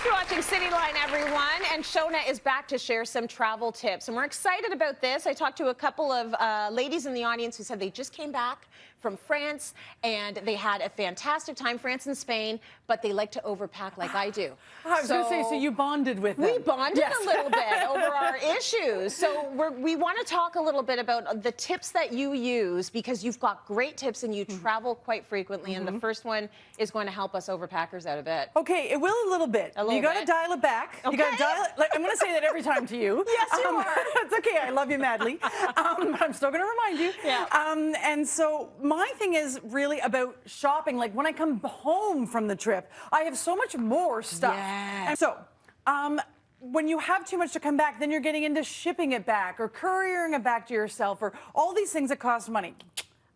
for watching Cityline, everyone. And Shoana is back to share some travel tips. And we're excited about this. I talked to a couple of ladies in the audience who said they just came back from France and they had a fantastic time, France and Spain, but they like to overpack like I do. I was going to say, so you bonded with them. We bonded a little bit over our issues. So we want to talk a little bit about the tips that you use, because you've got great tips and you travel quite frequently. And the first one is going to help us overpackers out a bit. Okay, it will a little bit. You got to dial it back. Okay. You got to dial it. Like, I'm going to say that every time to you. Yes, you are. It's okay. I love you madly. I'm still going to remind you. Yeah. And so my thing is really about shopping. Like when I come home from the trip, I have so much more stuff. Yes. And so, when you have too much to come back, then you're getting into shipping it back or couriering it back to yourself or all these things that cost money.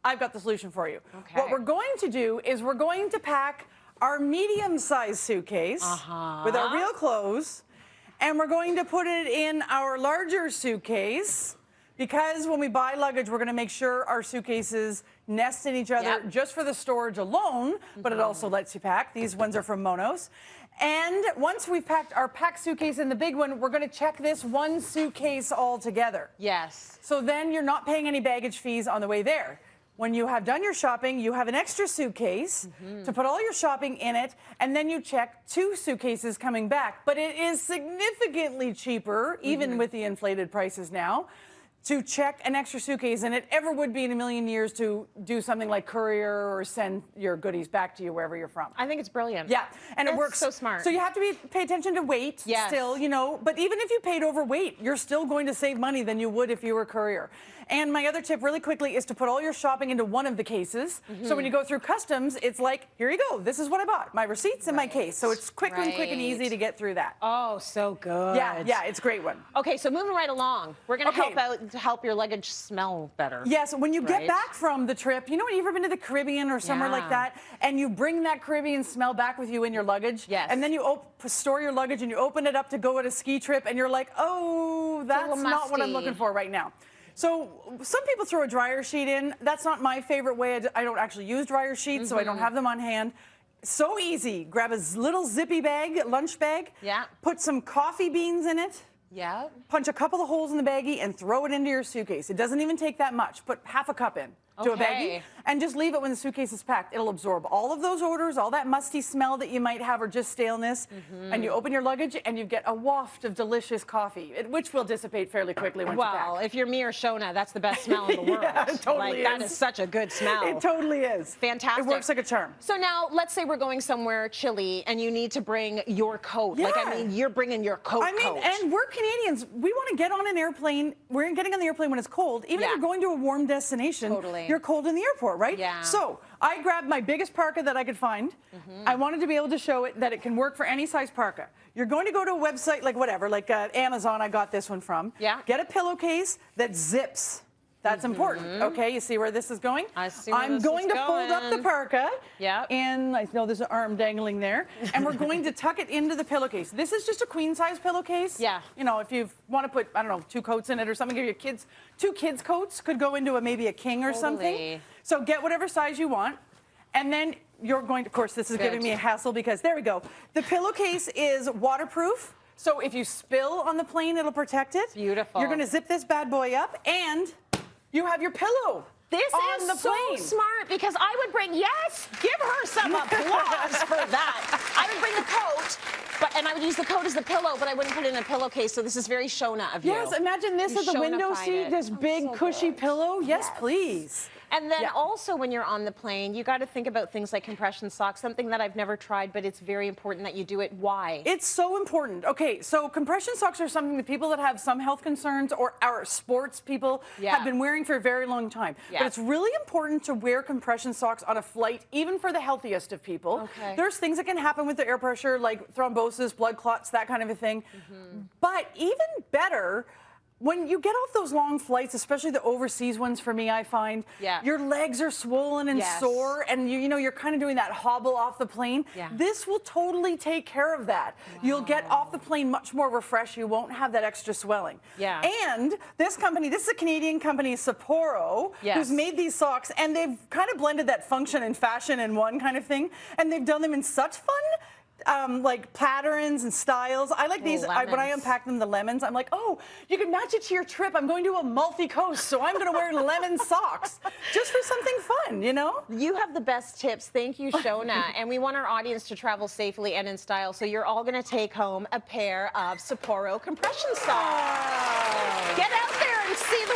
I've got the solution for you. Okay. What we're going to do is we're going to pack our medium-sized suitcase with our real clothes, and we're going to put it in our larger suitcase, because when we buy luggage, we're going to make sure our suitcases nest in each other just for the storage alone, but it also lets you pack. These ones are from Monos. And once we've packed our packed suitcase in the big one, we're going to check this one suitcase all together. Yes. So then you're not paying any baggage fees on the way there. When you have done your shopping, you have an extra suitcase to put all your shopping in it, and then you check 2 suitcases coming back. But it is significantly cheaper, even with the inflated prices now, to check an extra suitcase than it ever would be in a million years to do something like courier or send your goodies back to you wherever you're from. I think it's brilliant. Yeah, and it works so smart. So you have to pay attention to weight still, you know, but even if you paid over weight, you're still going to save money than you would if you were a courier. And my other tip really quickly is to put all your shopping into one of the cases. So when you go through customs, it's like, here you go, this is what I bought, my receipts and my case. So it's quick and easy to get through that. Oh, so good. Yeah, it's a great one. Okay, so moving right along, we're going to help your luggage smell better. Yes, when you get back from the trip, you know, when you've ever been to the Caribbean or somewhere like that, and you bring that Caribbean smell back with you in your luggage, and then you store your luggage and you open it up to go on a ski trip, and you're like, oh, that's not what I'm looking for right now. So some people throw a dryer sheet in. That's not my favorite way. I don't actually use dryer sheets, so I don't have them on hand. So easy. Grab a little zippy bag, lunch bag. Yeah. Put some coffee beans in it. Yeah. Punch a couple of holes in the baggie and throw it into your suitcase. It doesn't even take that much. Put half a cup in to a baggie and just leave it when the suitcase is packed. It'll absorb all of those odors, all that musty smell that you might have or just staleness. And you open your luggage and you get a waft of delicious coffee, which will dissipate fairly quickly once you pack. Well, if you're me or Shoana, that's the best smell in the world. Yeah, it totally That is such a good smell. It totally is. Fantastic. It works like a charm. So now, let's say we're going somewhere chilly and you need to bring your coat. Like, I mean, you're bringing your coat. And we're Canadians. We want to get on an airplane. We're getting on the airplane when it's cold. Even if you're going to a warm destination, you're cold in the airport, right? Yeah. So I grabbed my biggest parka that I could find. I wanted to be able to show it that it can work for any size parka. You're going to go to a website like whatever, like Amazon, I got this one from. Yeah. Get a pillowcase that zips. That's important. Okay, you see where this is going? I see where I'm this going is to fold up the parka. Yeah. And I know there's an arm dangling there. And we're going to tuck it into the pillowcase. This is just a queen size pillowcase. Yeah. You know, if you want to put, I don't know, 2 coats in it or something, give your kids 2 kids coats, could go into maybe a king or something. So get whatever size you want. And then you're going to, of course, this is giving me a hassle because there we go. The pillowcase is waterproof. So if you spill on the plane, it'll protect it. Beautiful. You're going to zip this bad boy up and you have your pillow. This is so smart because I would bring, give her some applause for that. I would bring the coat, and I would use the coat as the pillow, but I wouldn't put it in a pillowcase, so this is very Shoana of you. Yes, imagine this as a window seat, this big cushy pillow. Yes, please. And then also when you're on the plane, you got to think about things like compression socks, something that I've never tried, but it's very important that you do it. Why? It's so important. Okay, so compression socks are something that people that have some health concerns or our sports people have been wearing for a very long time. But it's really important to wear compression socks on a flight, even for the healthiest of people. There's things that can happen with the air pressure, like thrombosis, blood clots, that kind of a thing. But even better, when you get off those long flights, especially the overseas ones for me, I find, your legs are swollen and sore, and you know, you're kind of doing that hobble off the plane. This will totally take care of that. You'll get off the plane much more refreshed. You won't have that extra swelling. And this company, this is a Canadian company, Sapporo, who's made these socks, and they've kind of blended that function and fashion in one kind of thing, and they've done them in such fun like patterns and styles. I like these. When I Lemons. unpack them, the lemons, I'm like, oh, you can match it to your trip. I'm going to Amalfi Coast, so I'm going to wear lemon socks just for something fun, you know? You have the best tips. Thank you, Shoana. And we want our audience to travel safely and in style, so you're all going to take home a pair of Sapporo compression socks. Get out there and see the world.